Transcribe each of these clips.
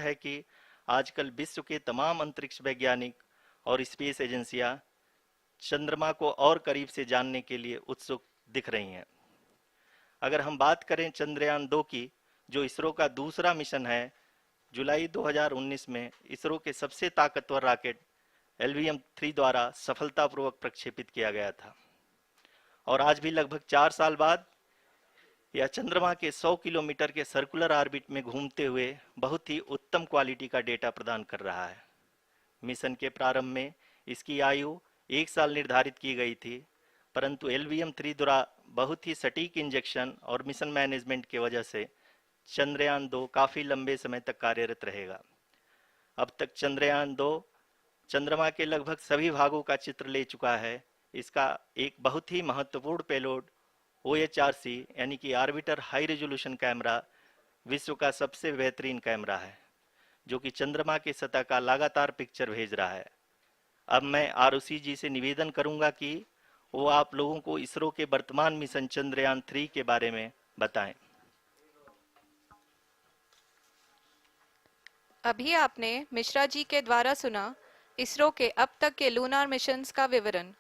है कि आजकल विश्व के तमाम अंतरिक्ष वैज्ञानिक और स्पेस एजेंसियां चंद्रमा को और करीब से जानने के लिए उत्सुक दिख रही हैं। अगर हम बात करें चंद्रयान-2 की, जो इसरो का दूसरा मिशन है, जुलाई 2019 में इसरो के सबसे ताकतवर रॉकेट LVM-3 द्वारा सफलतापूर्वक प्रक्षेपित किया गया था और आज भी लगभग 4 साल बाद यह चंद्रमा के 100 किलोमीटर के सर्कुलर ऑर्बिट में घूमते हुए बहुत ही उत्तम क्वालिटी का डेटा प्रदान कर रहा है। मिशन के प्रारंभ में इसकी आयु 1 साल निर्धारित की गई थी, परंतु LVM-3 द्वारा बहुत ही सटीक इंजेक्शन और मिशन मैनेजमेंट की वजह से चंद्रयान-2 काफ़ी लंबे समय तक कार्यरत रहेगा। अब तक चंद्रयान-2 चंद्रमा के लगभग सभी भागों का चित्र ले चुका है। इसका एक बहुत ही महत्वपूर्ण पेलोड OHRC यानी कि ऑर्बिटर हाई रेजोल्यूशन कैमरा विश्व का सबसे बेहतरीन कैमरा है, जो कि चंद्रमा की सतह का लगातार पिक्चर भेज रहा है। अब मैं ROC जी से निवेदन करूंगा कि वो आप लोगों को इसरो के वर्तमान मिशन चंद्रयान-3 के बारे में बताएं। अभी आपने मिश्रा जी के द्वारा सुना इसरो के अब तक के लूनार मिशंस का विवरण।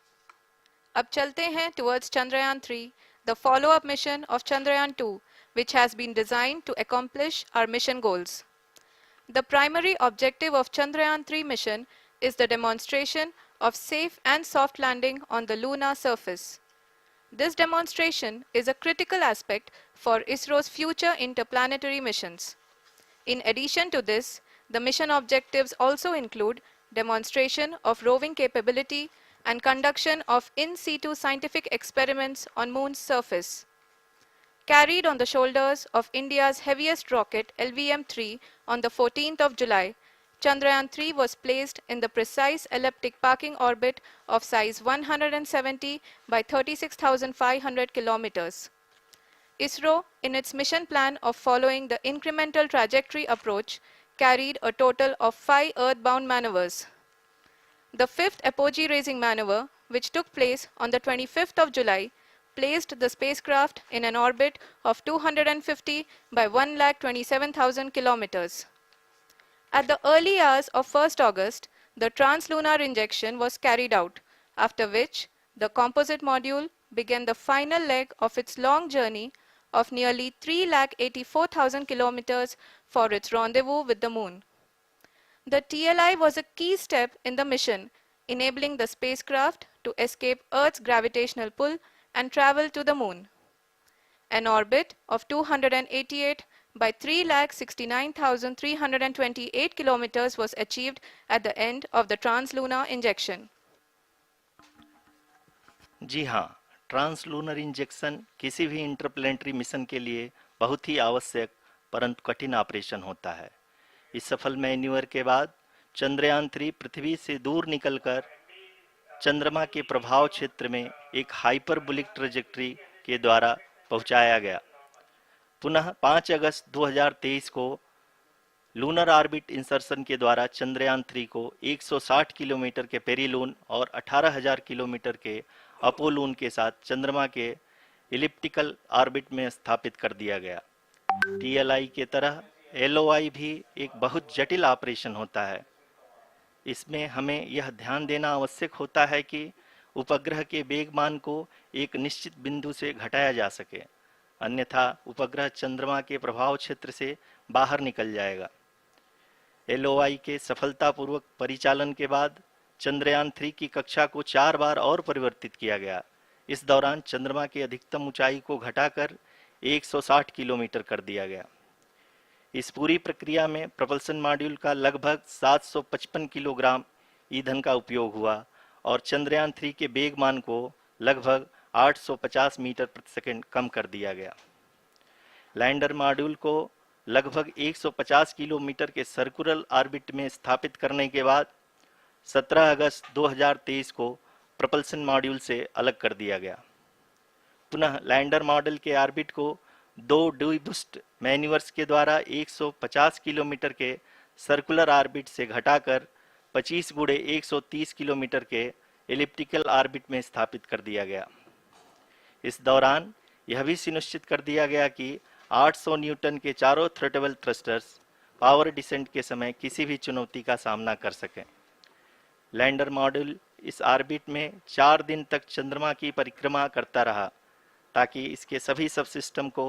अब चलते हैं towards Chandrayaan-3, the follow-up mission of Chandrayaan-2, which has been designed to accomplish our mission goals. The primary objective of Chandrayaan-3 mission is the demonstration of safe and soft landing on the lunar surface. This demonstration is a critical aspect for ISRO's future interplanetary missions. In addition to this, the mission objectives also include demonstration of roving capability and conduction of in situ scientific experiments on Moon's surface. Carried on the shoulders of India's heaviest rocket LVM-3 on the 14th of July, Chandrayaan-3 was placed in the precise elliptic parking orbit of size 170 by 36,500 kilometers. ISRO, in its mission plan of following the incremental trajectory approach, carried a total of 5 earthbound maneuvers. The fifth apogee-raising maneuver, which took place on the 25th of July, placed the spacecraft in an orbit of 250 by 1,27,000 kilometers. At the early hours of 1st August, the translunar injection was carried out, after which the composite module began the final leg of its long journey of nearly 3,84,000 kilometers for its rendezvous with the Moon. The TLI was a key step in the mission, enabling the spacecraft to escape Earth's gravitational pull and travel to the Moon. An orbit of 288 by 3,69,328 kilometers was achieved at the end of the translunar injection. जी हाँ, translunar injection किसी भी interplanetary mission के लिए बहुत ही आवश्यक परंतु कठिन operation होता है। इस सफल मैन्यूवर के बाद चंद्रयान-3 पृथ्वी से दूर निकलकर चंद्रमा के प्रभाव क्षेत्र में एक हाइपरबोलिक ट्रेजेक्टरी के द्वारा पहुंचाया गया। पुनः 5 अगस्त 2023 को लूनर ऑर्बिट इंसर्शन के द्वारा चंद्रयान-3 को 160 किलोमीटर के पेरीलून और 18,000 किलोमीटर के अपोलून के साथ चंद्रमा के इलिप्टिकल ऑर्बिट में स्थापित कर दिया गया। TLI के तरह LOI भी एक बहुत जटिल ऑपरेशन होता है। इसमें हमें यह ध्यान देना आवश्यक होता है कि उपग्रह के वेगमान को एक निश्चित बिंदु से घटाया जा सके, अन्यथा उपग्रह चंद्रमा के प्रभाव क्षेत्र से बाहर निकल जाएगा। LOI के सफलतापूर्वक परिचालन के बाद चंद्रयान-3 की कक्षा को 4 बार और परिवर्तित किया गया। इस दौरान चंद्रमा की अधिकतम ऊंचाई को घटाकर 160 किलोमीटर कर दिया गया। इस पूरी प्रक्रिया में प्रपल्सन मॉड्यूल का लगभग 755 किलोग्राम ईंधन का उपयोग हुआ और चंद्रयान-3 के वेगमान को लगभग 850 मीटर प्रति सेकंड कम कर दिया गया। लैंडर मॉड्यूल को लगभग 150 किलोमीटर के सर्कुलर ऑर्बिट में स्थापित करने के बाद 17 अगस्त 2023 को प्रपल्सन मॉड्यूल से अलग कर दिया गया। पुनः लैंडर मॉडल के ऑर्बिट को 2 डीबूस्ट मैन्यूवर्स के द्वारा 150 किलोमीटर के सर्कुलर ऑर्बिट से घटाकर 25 गुणे 130 किलोमीटर के एलिप्टिकल ऑर्बिट में स्थापित कर दिया गया। इस दौरान यह भी सुनिश्चित कर दिया गया कि 800 न्यूटन के चारों थ्रोटल थ्रस्टर्स पावर डिसेंट के समय किसी भी चुनौती का सामना कर सकें। लैंडर मॉड्यूल इस ऑर्बिट में 4 दिन तक चंद्रमा की परिक्रमा करता रहा ताकि इसके सभी सब सिस्टम को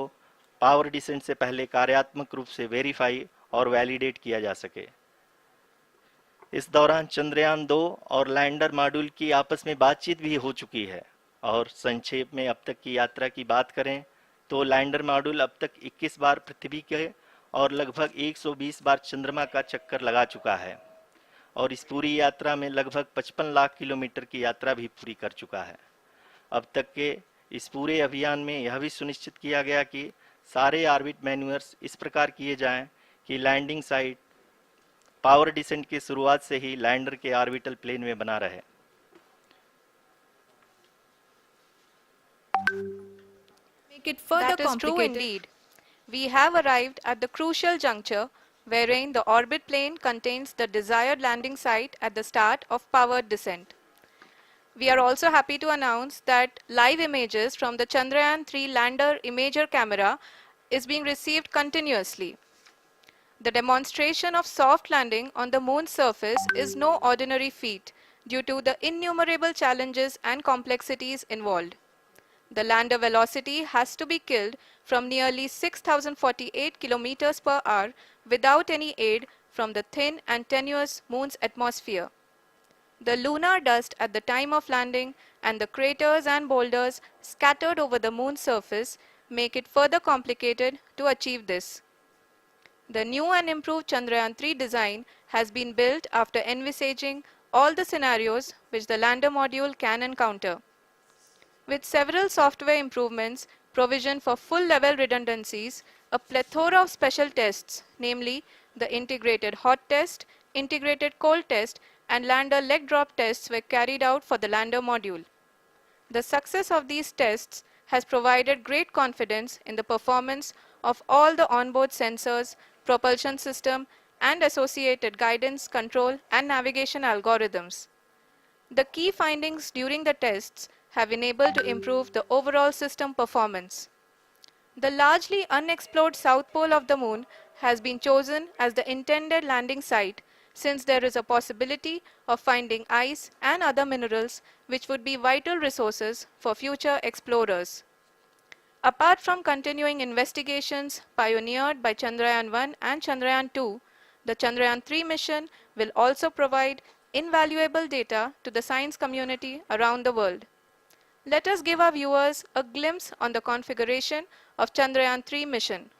पावर डिसेंट से पहले कार्यात्मक रूप से वेरीफाई और वैलिडेट किया जा सके। इस दौरान चंद्रयान 2 और लैंडर मॉड्यूल की आपस में बातचीत भी हो चुकी है। और संक्षेप में अब तक की यात्रा की बात करें तो लैंडर मॉड्यूल अब तक 21 बार पृथ्वी के और लगभग 120 बार चंद्रमा का चक्कर लगा चुका है और इस पूरी यात्रा में लगभग 55 लाख किलोमीटर की यात्रा भी पूरी कर चुका है। अब तक के इस पूरे अभियान में यह भी सुनिश्चित किया गया कि सारे ऑर्बिट मैन्यूअर्स इस प्रकार किए जाएं कि लैंडिंग साइट पावर डिसेंट की शुरुआत से ही लैंडर के ऑर्बिटल प्लेन में बना रहे। Make it further That is true complicated. indeed. We have arrived at the crucial juncture wherein the orbit plane contains the desired landing site at the start of powered descent. We are also happy to announce that live images from the Chandrayaan-3 lander imager camera is being received continuously. The demonstration of soft landing on the moon's surface is no ordinary feat due to the innumerable challenges and complexities involved. The lander velocity has to be killed from nearly 6,048 kilometers per hour without any aid from the thin and tenuous moon's atmosphere. The lunar dust at the time of landing and the craters and boulders scattered over the moon's surface make it further complicated to achieve this. The new and improved Chandrayaan-3 design has been built after envisaging all the scenarios which the lander module can encounter. With several software improvements, provision for full-level redundancies, a plethora of special tests, namely the integrated hot test, integrated cold test, and lander leg drop tests were carried out for the lander module. The success of these tests has provided great confidence in the performance of all the onboard sensors, propulsion system, and associated guidance, control, and navigation algorithms. The key findings during the tests have enabled to improve the overall system performance. The largely unexplored south pole of the moon has been chosen as the intended landing site since there is a possibility of finding ice and other minerals which would be vital resources for future explorers. Apart from continuing investigations pioneered by Chandrayaan-1 and Chandrayaan-2, the Chandrayaan-3 mission will also provide invaluable data to the science community around the world. Let us give our viewers a glimpse on the configuration of Chandrayaan-3 mission.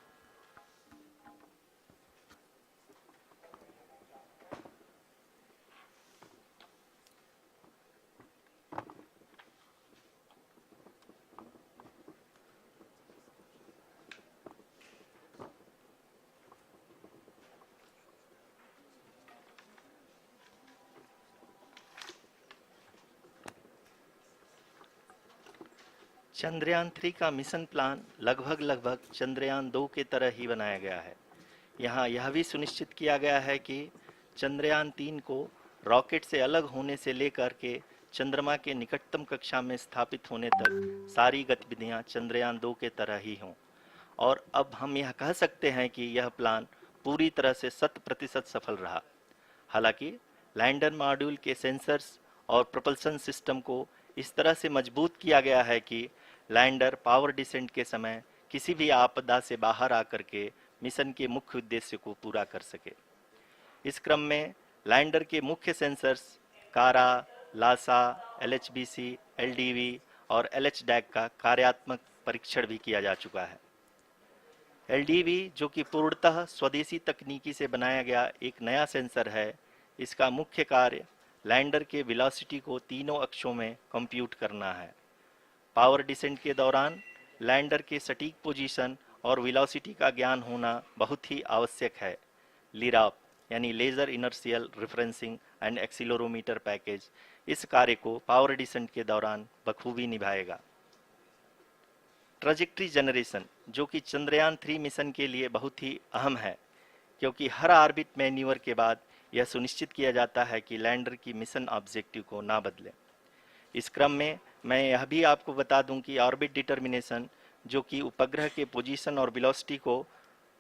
Chandrayaan 3 का mission plan लगभग चंद्रयान 2 के तरह ही बनाया गया है। यहाँ यह भी सुनिश्चित किया गया है कि चंद्रयान 3 को रॉकेट से अलग होने से लेकर के चंद्रमा के निकटतम कक्षा में स्थापित होने तक सारी गतिविधियाँ चंद्रयान 2 के तरह ही हों। और अब हम यह कह सकते हैं कि यह प्लान पूरी तरह से 100% सफल रहा। हालांकि लैंडर मॉड्यूल के सेंसर्स और प्रोपल्शन सिस्टम को इस तरह से मजबूत किया गया है कि लैंडर पावर डिसेंट के समय किसी भी आपदा से बाहर आकर के मिशन के मुख्य उद्देश्य को पूरा कर सके। इस क्रम में लैंडर के मुख्य सेंसर्स कारा, लासा, LHBC, LDV और LHDAC का कार्यात्मक परीक्षण भी किया जा चुका है। LDV जो कि पूर्णतः स्वदेशी तकनीकी से बनाया गया एक नया सेंसर है, इसका मुख्य कार्य लैंडर के वेलोसिटी को तीनों अक्षों में कंप्यूट करना है। पावर डिसेंट के दौरान लैंडर के सटीक पोजीशन और वेलोसिटी का ज्ञान होना बहुत ही आवश्यक है। लिराप यानी laser inertial referencing and accelerometer package इस कार्य को पावर डिसेंट के दौरान बखूबी निभाएगा। ट्रैजेक्टरी जनरेशन जो कि चंद्रयान 3 मिशन के लिए बहुत ही अहम है, क्योंकि हर ऑर्बिट मैन्यूवर के बाद यह सुनिश्चित किया जाता है कि लैंडर की मिशन ऑब्जेक्टिव को ना बदले। इस क्रम में मैं यह भी आपको बता दूं कि ऑर्बिट डिटर्मिनेशन जो कि उपग्रह के पोजीशन और वेलोसिटी को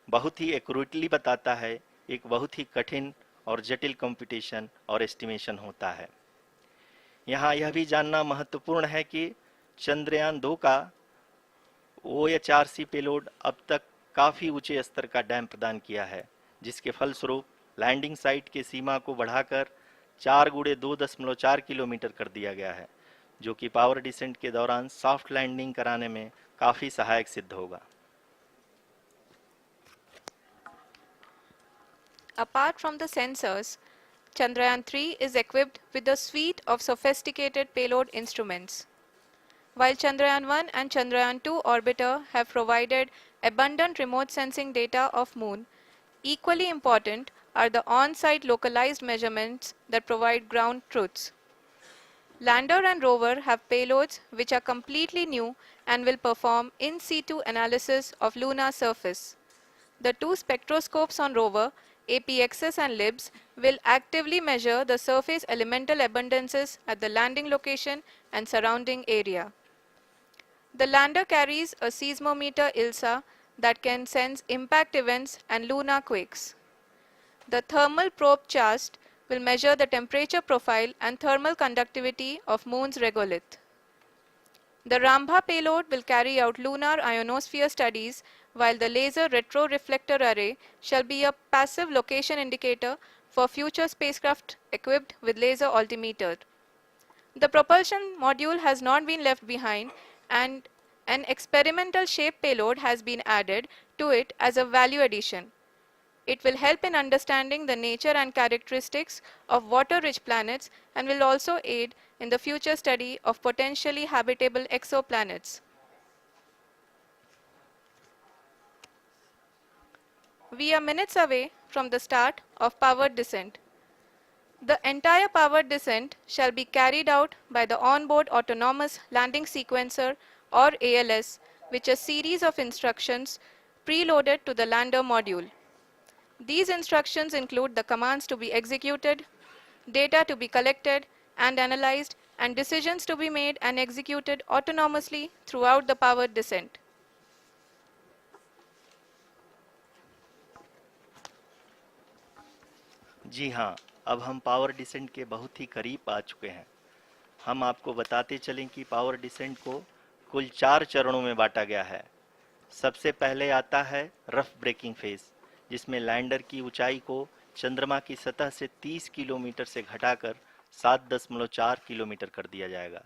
बहुत ही एक्यूरेटली बताता है, एक बहुत ही कठिन और जटिल कंप्यूटेशन और एस्टिमेशन होता है। यहाँ यह भी जानना महत्वपूर्ण है कि चंद्रयान 2 का OHRC पेलोड अब तक काफ़ी ऊंचे स्तर का डैम प्रदान किया है, जिसके फलस्वरूप लैंडिंग साइट की सीमा को बढ़ाकर 4x2.4 किलोमीटर कर दिया गया है, जो कि पावर डिसेंट के दौरान सॉफ्ट लैंडिंग कराने में काफ़ी सहायक सिद्ध होगा। Apart from the sensors, Chandrayaan-3 is equipped with a suite of sophisticated payload instruments. While Chandrayaan-1 and Chandrayaan-2 orbiter have provided abundant remote sensing data of Moon, equally important are the on-site localized measurements that provide ground truths. Lander and rover have payloads which are completely new and will perform in situ analysis of lunar surface. The two spectroscopes on rover, APXS and LIBS, will actively measure the surface elemental abundances at the landing location and surrounding area. The lander carries a seismometer ILSA that can sense impact events and lunar quakes. The thermal probe CHAST will measure the temperature profile and thermal conductivity of Moon's regolith. The Rambha payload will carry out lunar ionosphere studies, while the laser retroreflector array shall be a passive location indicator for future spacecraft equipped with laser altimeter. The propulsion module has not been left behind, and an experimental shape payload has been added to it as a value addition. It will help in understanding the nature and characteristics of water-rich planets and will also aid in the future study of potentially habitable exoplanets. We are minutes away from the start of powered descent. The entire powered descent shall be carried out by the onboard autonomous landing sequencer or ALS, which is a series of instructions preloaded to the lander module. These instructions include the commands to be executed, data to be collected and analyzed, and decisions to be made and executed autonomously throughout the powered descent. जी हाँ, अब हम power descent के बहुत ही करीब आ चुके हैं। हम आपको बताते चलें कि पावर डिसेंट को कुल 4 चरणों में बांटा गया है। सबसे पहले आता है रफ ब्रेकिंग फेज, जिसमें लैंडर की ऊंचाई को चंद्रमा की सतह से 30 किलोमीटर से घटाकर 7.4 किलोमीटर कर दिया जाएगा।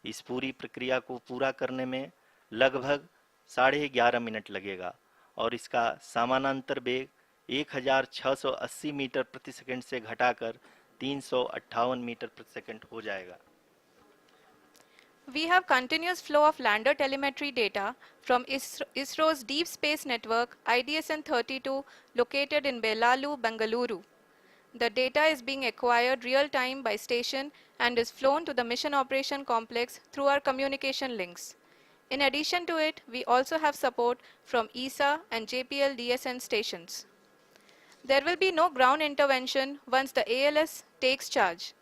इस पूरी प्रक्रिया को पूरा करने में लगभग 11.5 मिनट लगेगा और इसका समानांतर वेग 1680 मीटर प्रति सेकंड से घटाकर 358 मीटर प्रति सेकंड हो जाएगा। We have continuous flow of lander telemetry data from ISRO's Deep Space Network IDSN-32 located in Belalu, Bengaluru. The data is being acquired real-time by station and is flown to the Mission Operation Complex through our communication links. In addition to it, we also have support from ESA and JPL DSN stations. There will be no ground intervention once the ALS takes charge.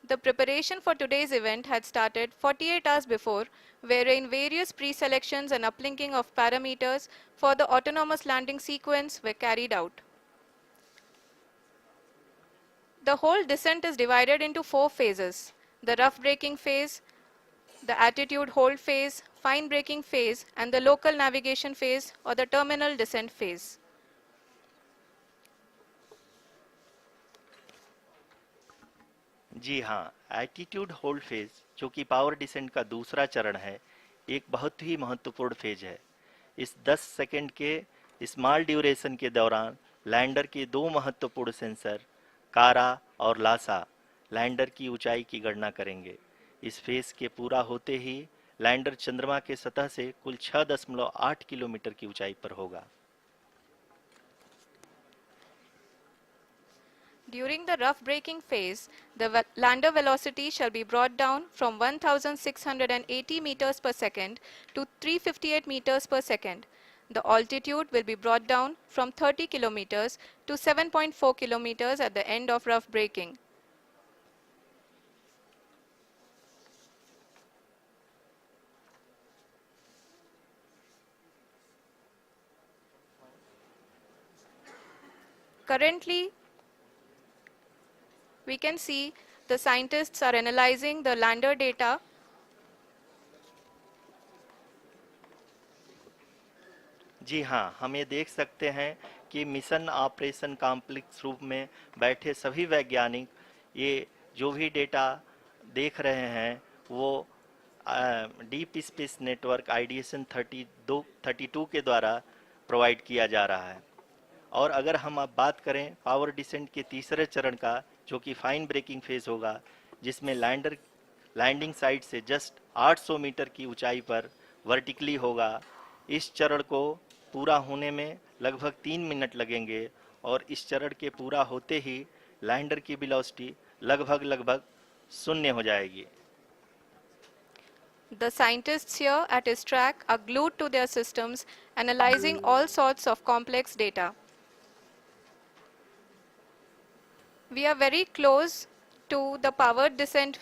The preparation for today's event had started 48 hours before, wherein various pre-selections and uplinking of parameters for the autonomous landing sequence were carried out. The whole descent is divided into 4 phases: the rough braking phase, the attitude hold phase, fine braking phase, and the local navigation phase or the terminal descent phase. जी हाँ, attitude hold phase, जो कि power descent का दूसरा चरण है, एक बहुत ही महत्वपूर्ण फेज है। इस 10 सेकंड के स्मॉल ड्यूरेशन के दौरान लैंडर के 2 महत्वपूर्ण सेंसर कारा और लासा लैंडर की ऊंचाई की गणना करेंगे। इस फेज के पूरा होते ही लैंडर चंद्रमा के सतह से कुल 6.8 किलोमीटर की ऊंचाई पर होगा। During the rough braking phase, the lander velocity shall be brought down from 1680 meters per second to 358 meters per second. The altitude will be brought down from 30 kilometers to 7.4 kilometers at the end of rough braking. Currently, we can see the scientists are analyzing the lander data. जी हाँ, हम ये देख सकते हैं कि mission operation complex रूप में बैठे सभी वैज्ञानिक ये जो भी डेटा देख रहे हैं वो डीप स्पेस नेटवर्क आईडीएसएन 32 के द्वारा प्रोवाइड किया जा रहा है। और अगर हम अब बात करें पावर डिसेंट के तीसरे चरण का, जो कि फाइन ब्रेकिंग फेज होगा, जिसमें लैंडर लैंडिंग साइट से जस्ट 800 मीटर की ऊंचाई पर वर्टिकली होगा। इस चरण को पूरा होने में लगभग 3 मिनट लगेंगे और इस चरण के पूरा होते ही लैंडर की वेलोसिटी लगभग शून्य हो जाएगी। The scientists here at ISRO are glued to their systems, analyzing all sorts of complex data. We are very close to the power descent,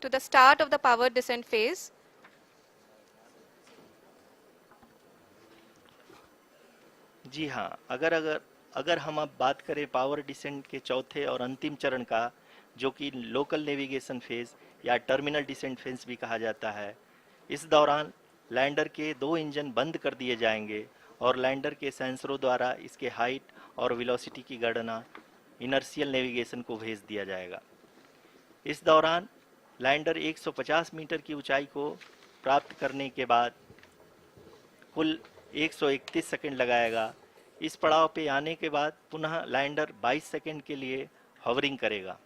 to the start of the power descent phase. जी हाँ, अगर हम अब बात करें power descent के चौथे और अंतिम चरण का, जो कि लोकल नेविगेशन फेज या टर्मिनल डिसेंट फेज भी कहा जाता है, इस दौरान लैंडर के 2 इंजन बंद कर दिए जाएंगे और लैंडर के सेंसरों द्वारा इसके हाइट और वेलोसिटी की गणना इनर्शियल नेविगेशन को भेज दिया जाएगा। इस दौरान लैंडर 150 मीटर की ऊंचाई को प्राप्त करने के बाद कुल 131 सेकंड लगाएगा। इस पड़ाव पे आने के बाद पुनः लैंडर 22 सेकंड के लिए हॉवरिंग करेगा।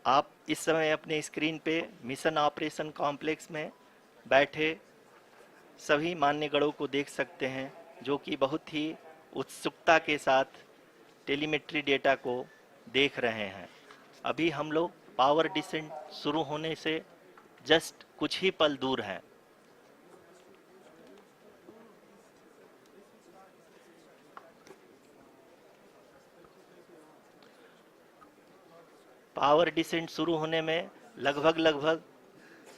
आप इस समय अपने स्क्रीन पे मिशन ऑपरेशन कॉम्प्लेक्स में बैठे सभी मान्यगणों को देख सकते हैं, जो कि बहुत ही उत्सुकता के साथ टेलीमेट्री डेटा को देख रहे हैं। अभी हम लोग पावर डिसेंट शुरू होने से जस्ट कुछ ही पल दूर हैं। पावर डिसेंट शुरू होने में लगभग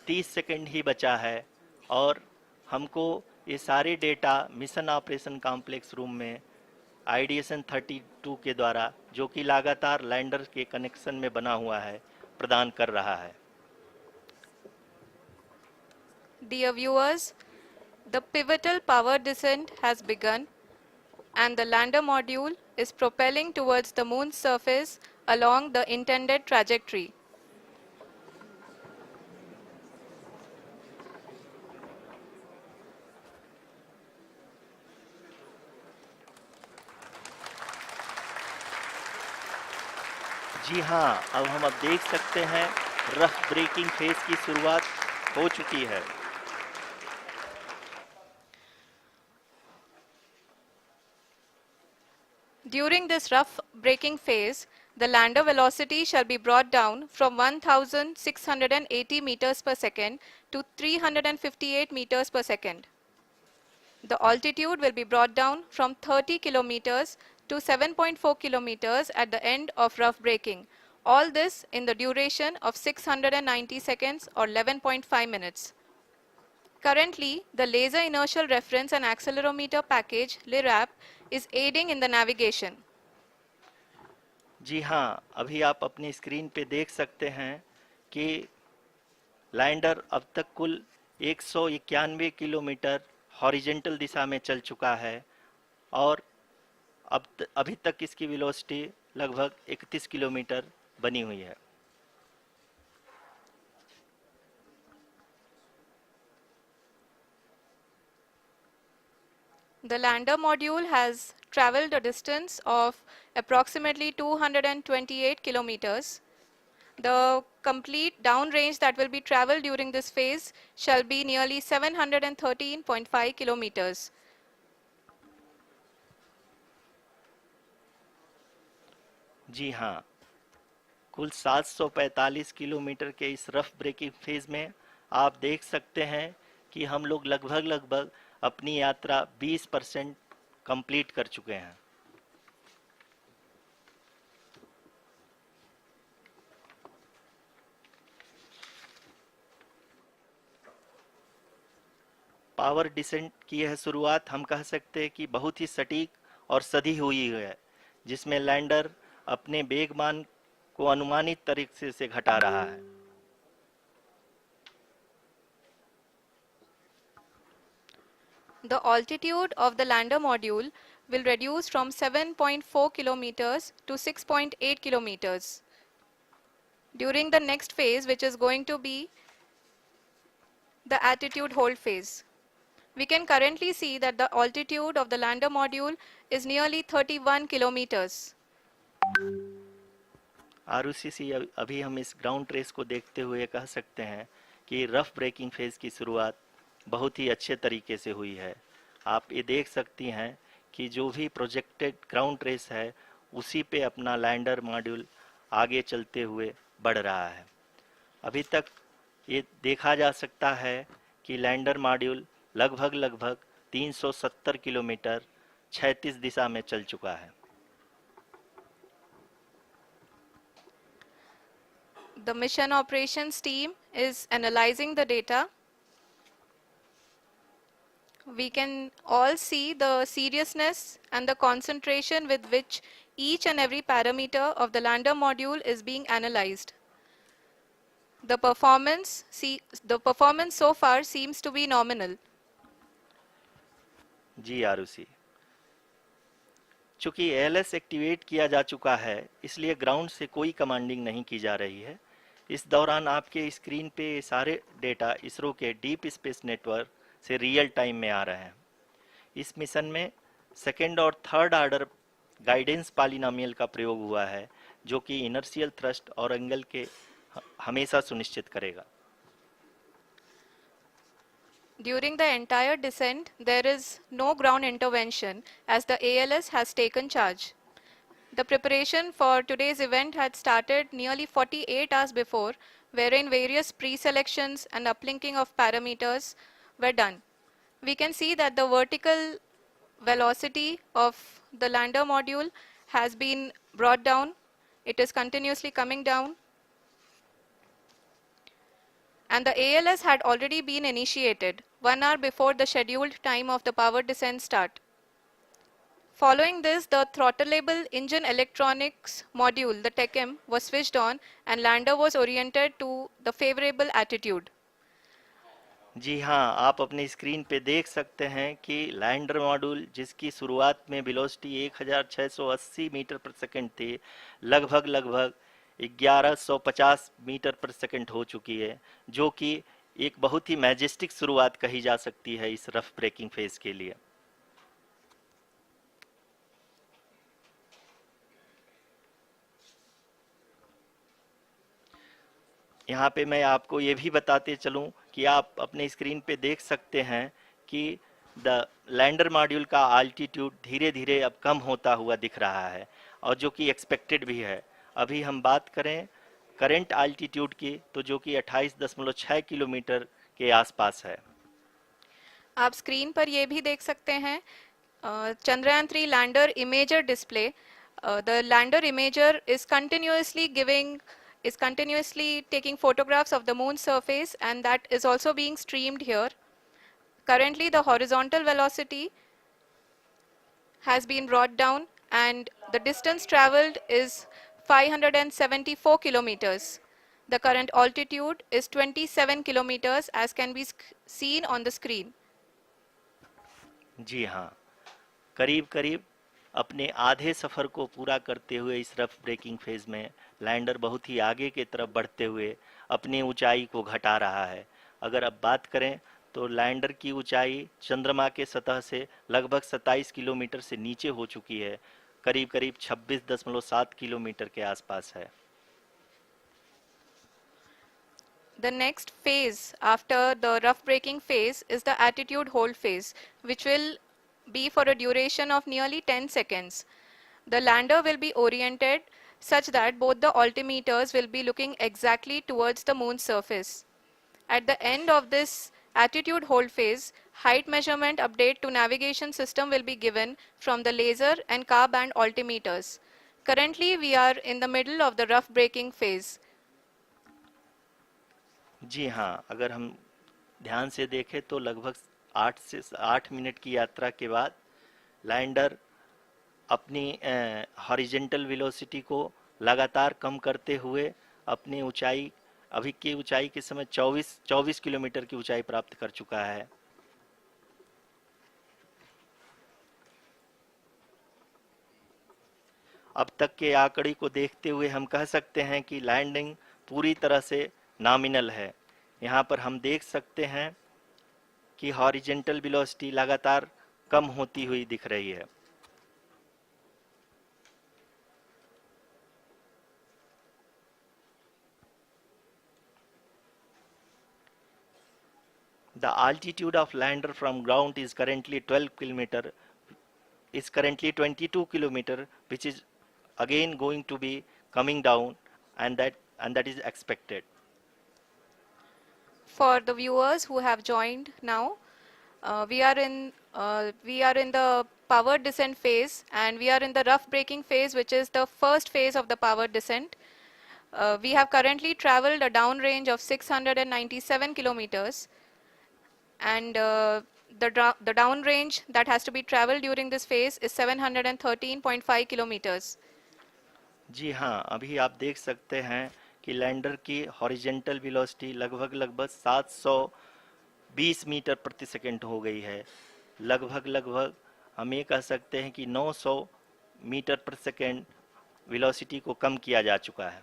30 सेकंड ही बचा है और हमको ये सारे data mission operation complex room में आईडीएसएन 32 के द्वारा, जो कि लगातार लैंडर के कनेक्शन में बना हुआ है, प्रदान कर रहा है। Dear viewers, the pivotal power descent has begun and the lander module is propelling towards the moon's surface along the intended trajectory. जी हाँ, अब हम देख सकते हैं रफ ब्रेकिंग फेज की शुरुआत हो चुकी है। During this rough braking phase, the lander velocity shall be brought down from 1680 meters per second to 358 meters per second. The altitude will be brought down from 30 kilometers to 7.4 kilometers at the end of rough braking. All this in the duration of 690 seconds or 11.5 minutes. Currently, the Laser Inertial Reference and Accelerometer package (LIRAP) is aiding in the navigation. जी हाँ, अभी आप अपनी screen पे देख सकते हैं कि lander अब तक कुल 191 किलोमीटर हॉरिजेंटल दिशा में चल चुका है और अभी तक इसकी वेलोसिटी लगभग 31 किलोमीटर बनी हुई है। The lander module has traveled a distance of approximately 228 kilometers. The complete downrange that will be traveled during this phase shall be nearly 713.5 kilometers. जी हाँ, कुल 745 किलोमीटर के इस रफ ब्रेकिंग फेज में आप देख सकते हैं कि हम लोग लगभग अपनी यात्रा 20% कंप्लीट कर चुके हैं। पावर डिसेंट की यह शुरुआत हम कह सकते हैं कि बहुत ही सटीक और सधी हुई है, जिसमें लैंडर अपने वेगमान को अनुमानित तरीके से घटा रहा है। The altitude of the lander module will reduce from 7.4 kilometers to 6.8 kilometers during the next phase, which is going to be the attitude hold phase. We can currently see that the altitude of the lander module is nearly 31 kilometers. Arushi, अभी हम इस ground trace को देखते हुए कह सकते हैं कि रफ ब्रेकिंग फेज की शुरुआत बहुत ही अच्छे तरीके से हुई है। आप ये देख सकती हैं कि जो भी प्रोजेक्टेड ग्राउंड ट्रेस है उसी पे अपना लैंडर मॉड्यूल आगे चलते हुए बढ़ रहा है। अभी तक ये देखा जा सकता है कि लैंडर मॉड्यूल लगभग 370 किलोमीटर क्षैतिज दिशा में चल चुका है। The mission operations team is analyzing the data. We can all see the seriousness and the concentration with which each and every parameter of the lander module is being analyzed. The performance so far seems to be nominal. जी आरुषि, चूंकि ALS activate किया जा चुका है इसलिए ground से कोई commanding नहीं की जा रही है। इस दौरान आपके स्क्रीन पे सारे डेटा इसरो के डीप स्पेस नेटवर्क से रियल टाइम में आ रहे हैं। इस मिशन में सेकेंड और थर्ड ऑर्डर गाइडेंस पॉलिनोमियल का प्रयोग हुआ है, जो कि इनर्शियल थ्रस्ट और एंगल के हमेशा सुनिश्चित करेगा। During the entire descent, there is no ground intervention as the ALS has taken charge. The preparation for today's event had started nearly 48 hours before, wherein various pre-selections and uplinking of parameters were done. We can see that the vertical velocity of the lander module has been brought down. It is continuously coming down. And the ALS had already been initiated 1 hour before the scheduled time of the power descent start. Following this, the throttleable engine electronics module, the TECM, was switched on and lander was oriented to the favorable attitude. जी हाँ, आप अपने screen पे देख सकते हैं कि lander module जिसकी शुरुआत में वेलोसिटी 1680 मीटर पर सेकंड थी, लगभग 1150 मीटर पर सेकंड हो चुकी है, जो कि एक बहुत ही मैजेस्टिक शुरुआत कही जा सकती है इस रफ ब्रेकिंग फेज के लिए। यहाँ पे मैं आपको ये भी बताते चलूँ कि आप अपने स्क्रीन पे देख सकते हैं कि द लैंडर मॉड्यूल का आल्टीट्यूड धीरे धीरे अब कम होता हुआ दिख रहा है, और जो कि एक्सपेक्टेड भी है। अभी हम बात करें करंट आल्टीट्यूड की, तो जो कि 28.6 किलोमीटर के आसपास है। आप स्क्रीन पर ये भी देख सकते हैं Chandrayaan-3 lander imager display. The lander imager is continuously taking photographs of the moon's surface, and that is also being streamed here. Currently, the horizontal velocity has been brought down and the distance traveled is 574 kilometers. The current altitude is 27 kilometers as can be seen on the screen. जी हाँ, करीब अपने आधे सफ़र को पूरा करते हुए इस rough breaking phase में लैंडर बहुत ही आगे की तरफ बढ़ते हुए अपनी ऊंचाई को घटा रहा है। अगर अब बात करें तो लैंडर की ऊंचाई चंद्रमा के सतह से लगभग 27 किलोमीटर से नीचे हो चुकी है, करीब 26.7 किलोमीटर के आसपास है। The next phase after the rough braking phase is the attitude hold phase, which will be for a duration of nearly 10 seconds. The lander will be oriented such that both the altimeters will be looking exactly towards the moon's surface. At the end of this attitude hold phase, Height measurement update to navigation system will be given from the laser and car band altimeters. Currently, we are in the middle of the rough braking phase. जी हाँ, अगर हम ध्यान से देखें तो लगभग 8 minute की यात्रा के बाद लैंडर अपनी हॉरिजेंटल वेलोसिटी को लगातार कम करते हुए अपनी ऊंचाई, अभी की ऊंचाई के समय 24 किलोमीटर की ऊंचाई प्राप्त कर चुका है। अब तक के आंकड़े को देखते हुए हम कह सकते हैं कि लैंडिंग पूरी तरह से नॉमिनल है। यहाँ पर हम देख सकते हैं कि हॉरिजेंटल वेलोसिटी लगातार कम होती हुई दिख रही है। The altitude of lander from ground is currently 22 kilometer, which is again going to be coming down, and that is expected. For the viewers who have joined now, we are in the power descent phase, and we are in the rough braking phase, which is the first phase of the power descent. We have currently traveled a downrange of 697 kilometers, and the downrange that has to be traveled during this phase is 713.5 kilometers. जी हाँ, अभी आप देख सकते हैं कि lander की horizontal velocity लगभग 720 metre प्रति सेकंड हो गई है। लगभग हम ये कह सकते हैं कि 900 मीटर प्रति सेकंड वेलोसिटी को कम किया जा चुका है।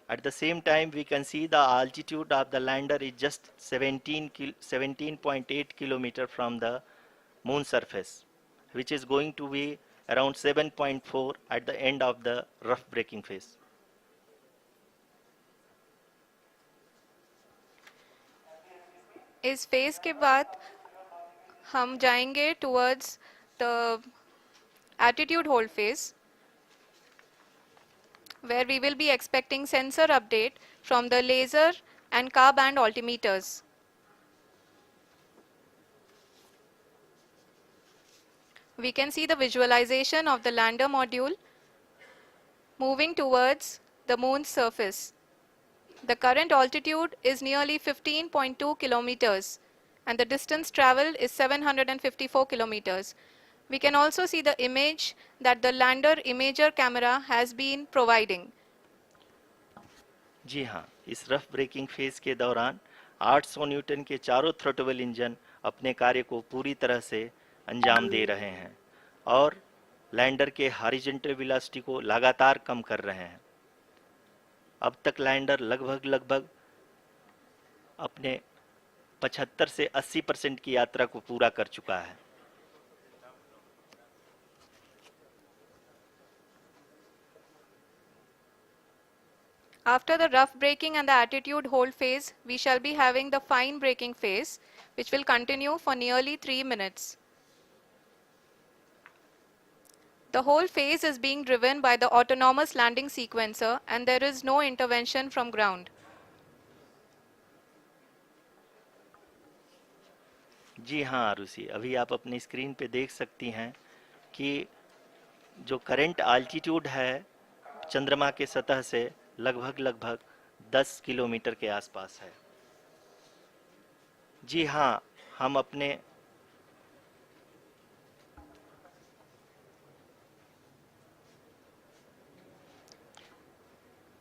At the same time, we can see the altitude of the lander is just 17.8 kilometer from the moon surface, which is going to be around 7.4 at the end of the rough braking phase. इस phase के बाद हम जाएंगे towards the attitude hold phase, where we will be expecting sensor update from the laser and car band altimeters. We can see the visualization of the lander module moving towards the moon's surface. The current altitude is nearly 15.2 kilometers, and the distance traveled is 754 kilometers. We can also see the image that the lander imager camera has been providing. जी हाँ, इस rough breaking phase के दौरान 800 Newton के चारों throttle engine अपने कार्य को पूरी तरह से अंजाम दे रहे हैं और लैंडर के हॉरिजॉन्टल वेलोसिटी को लगातार कम कर रहे हैं। अब तक लैंडर लगभग अपने 75 से 80% की यात्रा को पूरा कर चुका है। After the rough braking and the attitude hold phase, we shall be having the fine braking phase, which will continue for nearly 3 minutes. The whole phase is being driven by the autonomous landing sequencer, and there is no intervention from ground. जी हाँ आरुषि, अभी आप अपनी screen पे देख सकती हैं कि जो करंट आल्टीट्यूड है चंद्रमा के सतह से लगभग 10 किलोमीटर के आसपास है। जी हाँ, हम अपने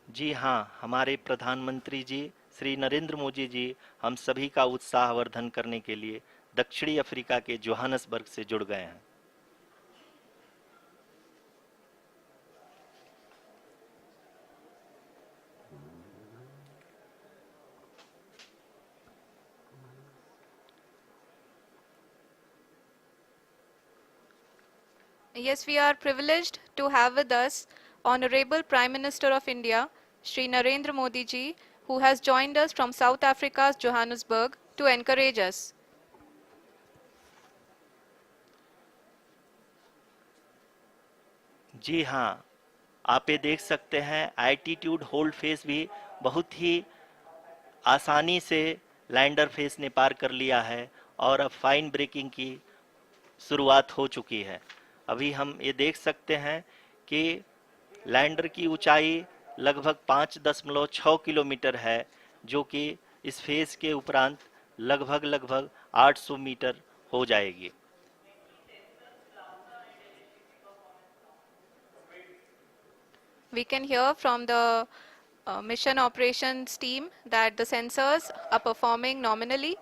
जी हाँ, हमारे प्रधानमंत्री जी श्री नरेंद्र मोदी जी हम सभी का उत्साहवर्धन करने के लिए दक्षिणी अफ्रीका के जोहानसबर्ग से जुड़ गए हैं। Yes, we are privileged to have with us Honorable Prime Minister of India, Shri Narendra Modi ji, who has joined us from South Africa's Johannesburg to encourage us. जी हाँ, आप ये देख सकते हैं एल्टीट्यूड होल्ड फेज भी बहुत ही आसानी से लैंडर फेस ने पार कर लिया है और अब फाइन ब्रेकिंग की शुरुआत हो चुकी है। अभी हम ये देख सकते हैं कि लैंडर की ऊंचाई लगभग 5.6 किलोमीटर है, जो कि इस फेज के उपरांत लगभग 800 मीटर हो जाएगी। We can hear from the mission operations team that the sensors are performing nominally,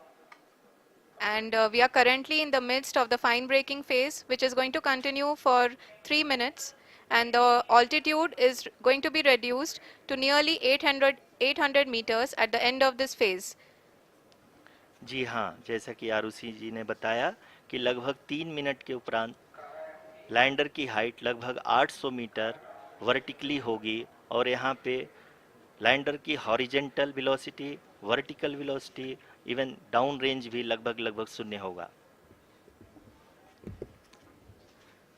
and we are currently in the midst of the fine braking phase, which is going to continue for 3 minutes, and the altitude is going to be reduced to nearly 800 meters at the end of this phase. जी हाँ, जैसा कि आरुषि जी ने बताया कि लगभग 3 minute के उपरांत lander की हाइट लगभग 800 मीटर वर्टिकली होगी और यहाँ पे लैंडर की horizontal velocity, vertical velocity, even down range भी लगभग शून्य होगा।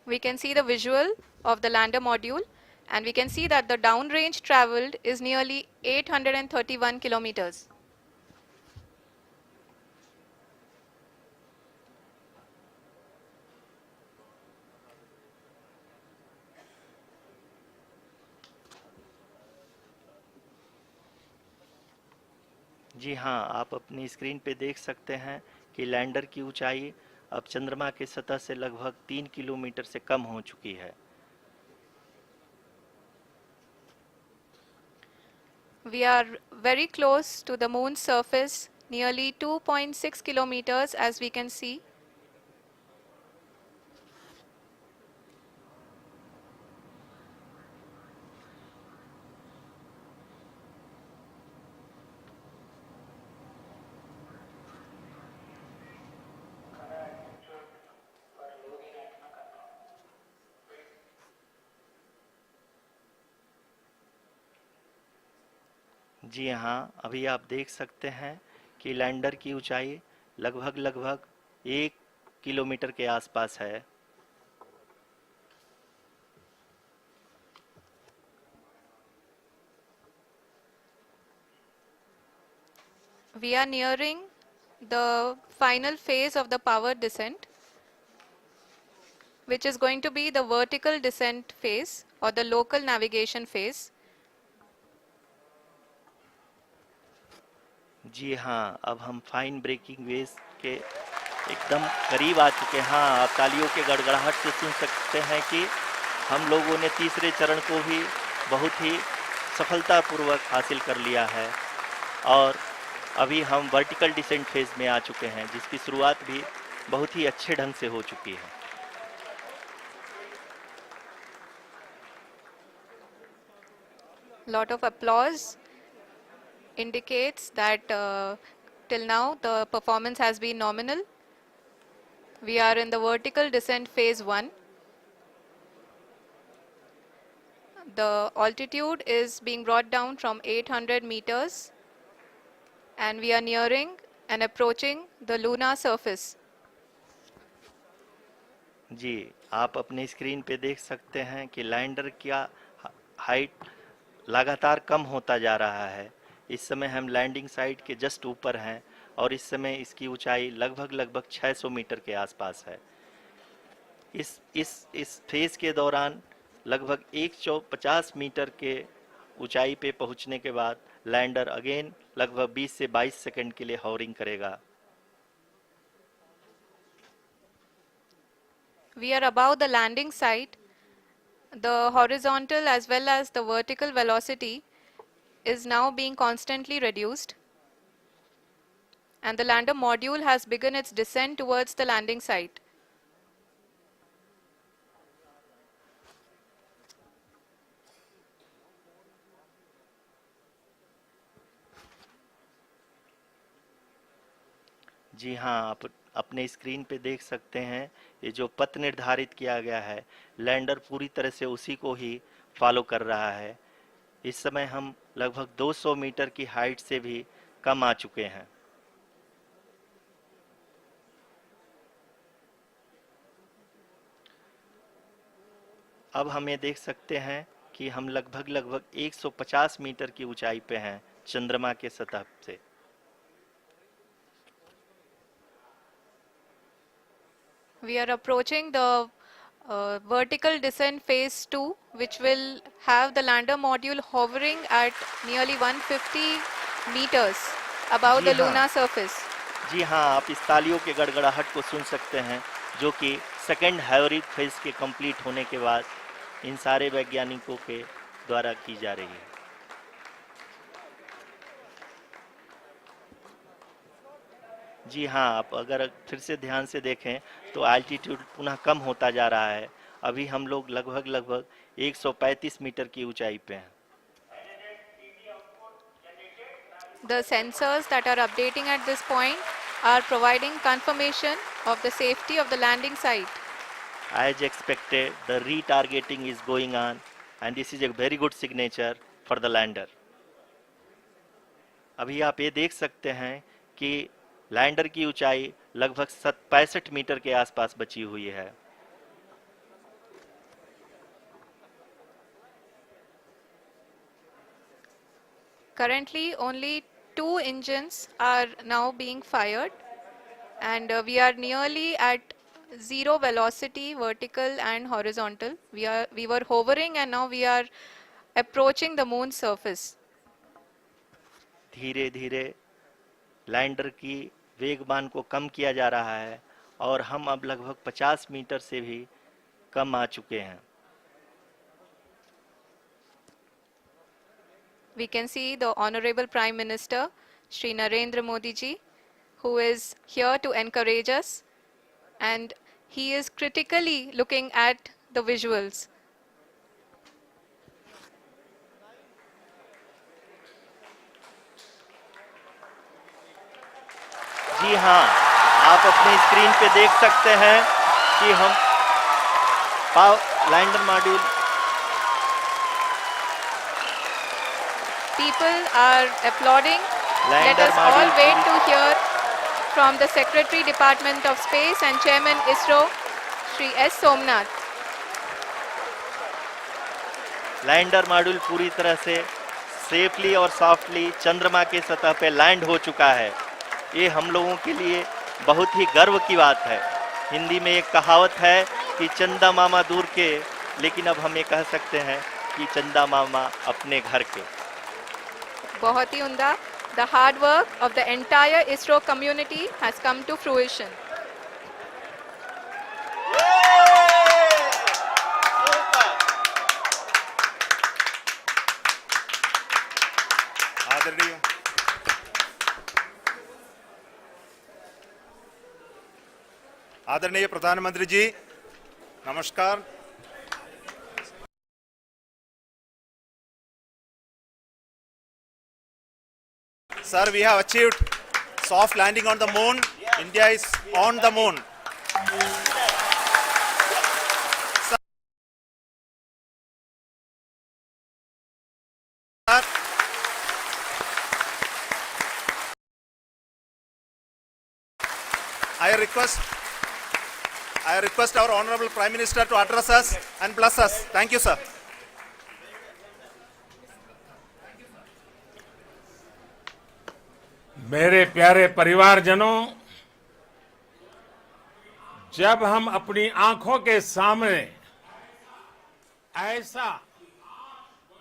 We can see the visual of the lander module, and we can see that the downrange traveled is nearly 831 kilometers. जी हाँ, आप अपनी स्क्रीन पे देख सकते हैं कि लैंडर की ऊंचाई अब चंद्रमा की सतह से लगभग 3 किलोमीटर से कम हो चुकी है। We are very close to the moon's surface, nearly 2.6 kilometers, as we can see. जी हाँ, अभी आप देख सकते हैं कि लैंडर की ऊंचाई लगभग 1 किलोमीटर के आसपास है। We are nearing the final phase of the power descent, which is going to be the vertical descent phase or the local navigation phase. जी हाँ, अब हम फाइन ब्रेकिंग वेव के एकदम करीब आ चुके हैं। हाँ, आप तालियों के गड़गड़ाहट से सुन सकते हैं कि हम लोगों ने तीसरे चरण को भी बहुत ही सफलतापूर्वक हासिल कर लिया है और अभी हम वर्टिकल डिसेंट फेज में आ चुके हैं, जिसकी शुरुआत भी बहुत ही अच्छे ढंग से हो चुकी है। Lot of applause indicates that till now the performance has been nominal. We are in the vertical descent phase 1. The altitude is being brought down from 800 meters, and we are nearing and approaching the lunar surface. जी, आप अपने screen पे देख सकते हैं कि lander का height लगातार कम होता जा रहा है। इस समय हम लैंडिंग साइट के जस्ट ऊपर हैं और इस समय इसकी ऊंचाई लगभग 600 मीटर के आसपास है। इस फेज के दौरान लगभग 150 मीटर के ऊंचाई पे पहुंचने के बाद लैंडर अगेन लगभग 20 से 22 सेकंड के लिए हॉवरिंग करेगा। We are above the landing site. The horizontal as well as the vertical velocity is now being constantly reduced, and the lander module has begun its descent towards the landing site. जी हाँ, आप अपने screen पे देख सकते हैं ये जो पथ निर्धारित किया गया है, लैंडर पूरी तरह से उसी को ही फॉलो कर रहा है। इस समय हम लगभग 200 मीटर की हाइट से भी कम आ चुके हैं। अब हम ये देख सकते हैं कि हम लगभग 150 मीटर की ऊंचाई पे हैं चंद्रमा के सतह से। We are approaching the vertical descent phase 2, which will have the lander module hovering at nearly 150 meters above ji the हाँ, lunar surface. जी हाँ, आप इस तालियों के गड़गड़ाहट को सुन सकते हैं, जो कि सेकेंड हाइब्रिड फेज के कंप्लीट होने के बाद इन सारे वैज्ञानिकों के द्वारा की जा रही है। जी हाँ, आप अगर फिर से ध्यान से देखें तो एल्टीट्यूड पुनः कम होता जा रहा है। अभी हम लोग लगभग 135 मीटर की ऊंचाई पे हैं। The sensors that are updating at this point are providing confirmation of the safety of the landing site. As expected, the retargeting is going on and this is a very good signature for the lander. अभी आप ये देख सकते हैं कि lander की ऊंचाई लगभग 65 मीटर के आसपास बची हुई है। Currently, only 2 engines are now being fired, and we are nearly at zero velocity, vertical and horizontal. We were hovering, and now we are approaching the moon's surface. धीरे धीरे लैंडर की वेगमान को कम किया जा रहा है और हम अब लगभग 50 मीटर से भी कम आ चुके हैं। We can see the Honorable Prime Minister, Shri Narendra Modi ji, who is here to encourage us, and he is critically looking at the visuals. जी हाँ, आप अपने स्क्रीन पे देख सकते हैं कि हम lander module People are applauding. Let lander us all module wait to hear from the Secretary Department of Space and Chairman ISRO, Shri S. Somnath. Lander module पूरी तरह से सेफली और सॉफ्टली चंद्रमा के सतह पे लैंड हो चुका है। ये हम लोगों के लिए बहुत ही गर्व की बात है। हिंदी में एक कहावत है कि चंदा मामा दूर के, लेकिन अब हम ये कह सकते हैं कि चंदा मामा अपने घर के। बहुत ही उम्दा. The hard work of the entire ISRO community has come to fruition. आदरणीय प्रधानमंत्री जी, नमस्कार। Sir, we have achieved soft landing on the moon. India is on the moon. Sir, I request our Honorable Prime Minister to address us and bless us. Thank you, sir. मेरे प्यारे परिवारजनों, जब हम अपनी आंखों के सामने ऐसा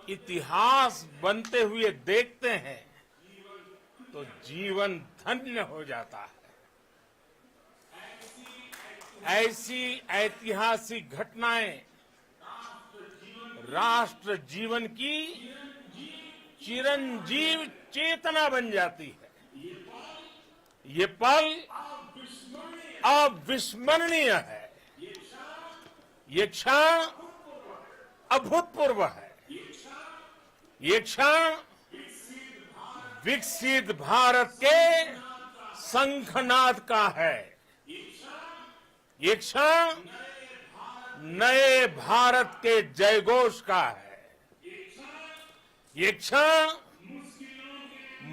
इतिहास बनते हुए देखते हैं तो जीवन धन्य हो जाता है। ऐसी ऐतिहासिक घटनाएं राष्ट्र जीवन की चिरंजीव चेतना बन जाती है। ये पल अविस्मरणीय है। ये क्षण अभूतपूर्व है। ये क्षण विकसित भारत के शंखनाद का है। ये क्षण नए भारत के जयघोष का है। ये क्षण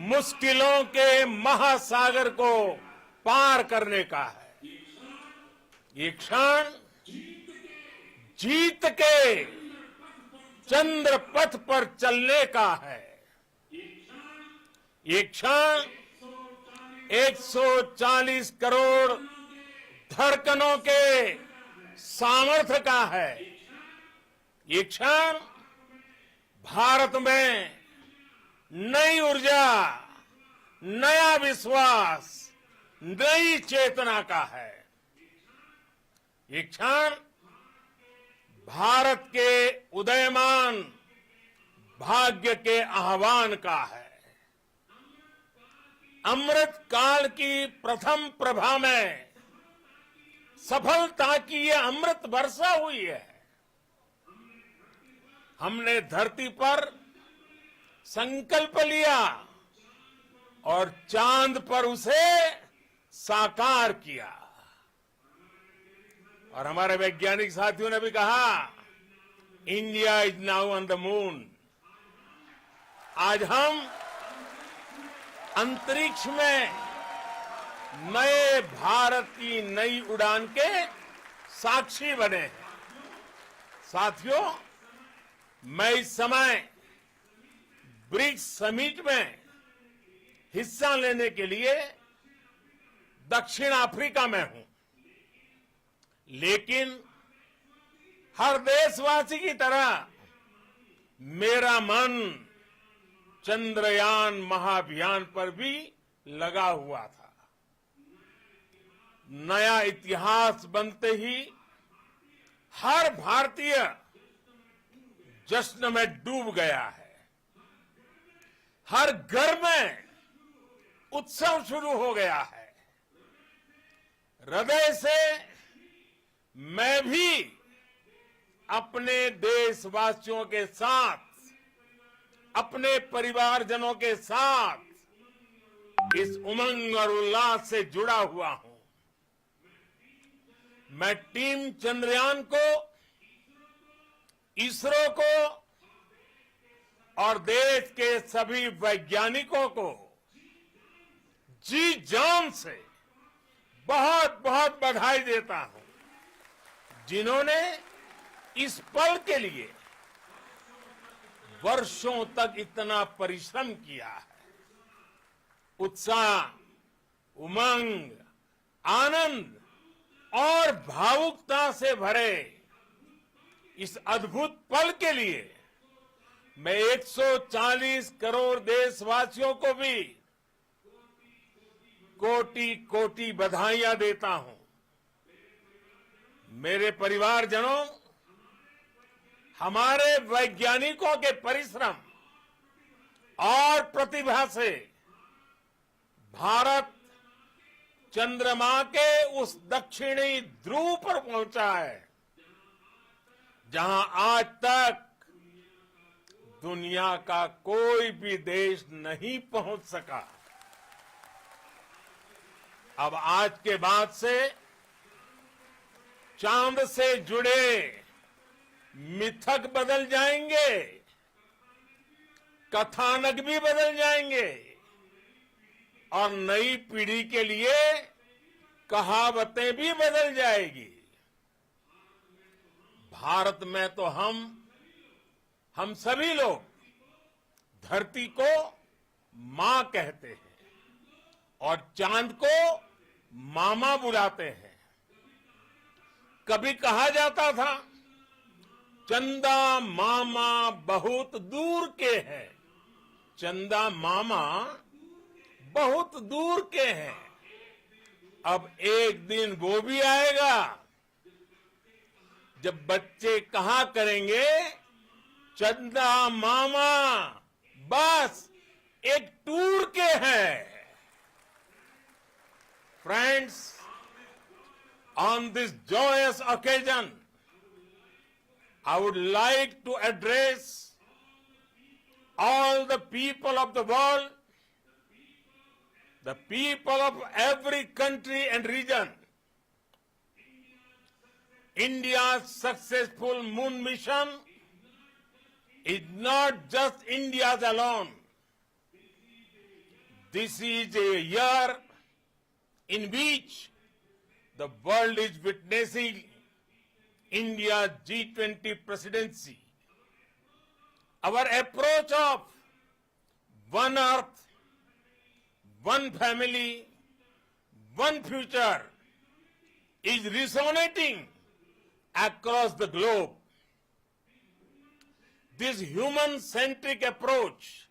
मुश्किलों के महासागर को पार करने का है। ये क्षण जीत के चंद्र पथ पर चलने का है। ये क्षण 140 करोड़ धड़कनों के सामर्थ्य का है। ये क्षण भारत में नई ऊर्जा, नया विश्वास, नई चेतना का है। ये क्षण भारत के उदयमान भाग्य के आह्वान का है। अमृत काल की प्रथम प्रभा में सफलता की यह अमृत वर्षा हुई है। हमने धरती पर संकल्प लिया और चांद पर उसे साकार किया। और हमारे वैज्ञानिक साथियों ने भी कहा, India is now on the moon. आज हम अंतरिक्ष में नए भारत की नई उड़ान के साक्षी बने हैं। साथियों, मैं इस समय ब्रिक्स समिट में हिस्सा लेने के लिए दक्षिण अफ्रीका में हूं, लेकिन हर देशवासी की तरह मेरा मन चंद्रयान महाअभियान पर भी लगा हुआ था। नया इतिहास बनते ही हर भारतीय जश्न में डूब गया है। हर घर में उत्सव शुरू हो गया है। हृदय से मैं भी अपने देशवासियों के साथ, अपने परिवारजनों के साथ इस उमंग और उल्लास से जुड़ा हुआ हूं। मैं टीम चंद्रयान को, इसरो को और देश के सभी वैज्ञानिकों को जी जान से बहुत बहुत बधाई देता हूं, जिन्होंने इस पल के लिए वर्षों तक इतना परिश्रम किया है। उत्साह, उमंग, आनंद और भावुकता से भरे इस अद्भुत पल के लिए मैं 140 करोड़ देशवासियों को भी कोटि कोटि बधाइयां देता हूं। मेरे परिवारजनों, हमारे वैज्ञानिकों के परिश्रम और प्रतिभा से भारत चंद्रमा के उस दक्षिणी ध्रुव पर पहुंचा है, जहां आज तक दुनिया का कोई भी देश नहीं पहुंच सका। अब आज के बाद से चांद से जुड़े मिथक बदल जाएंगे, कथानक भी बदल जाएंगे और नई पीढ़ी के लिए कहावतें भी बदल जाएगी। भारत में तो हम सभी लोग धरती को मां कहते हैं और चांद को मामा बुलाते हैं। कभी कहा जाता था, चंदा मामा बहुत दूर के हैं। चंदा मामा बहुत दूर के हैं। अब एक दिन वो भी आएगा जब बच्चे कहा करेंगे, चंदा मामा बस एक टूर के हैं। Friends, on this joyous occasion, I would like to address all the people of the world, the people of every country and region. India's successful moon mission is not just India's alone. This is a year in which the world is witnessing India's G20 presidency. our approach of one earth, one family, one future is resonating across the globe. This human-centric approach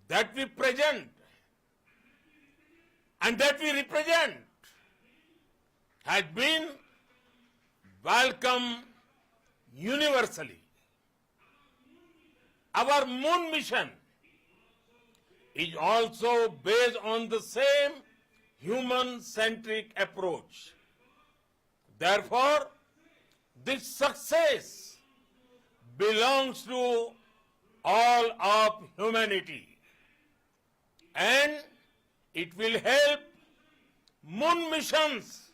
that we present and that we represent has been welcomed universally. Our moon mission is also based on the same human-centric approach. Therefore, this success belongs to all of humanity, and it will help moon missions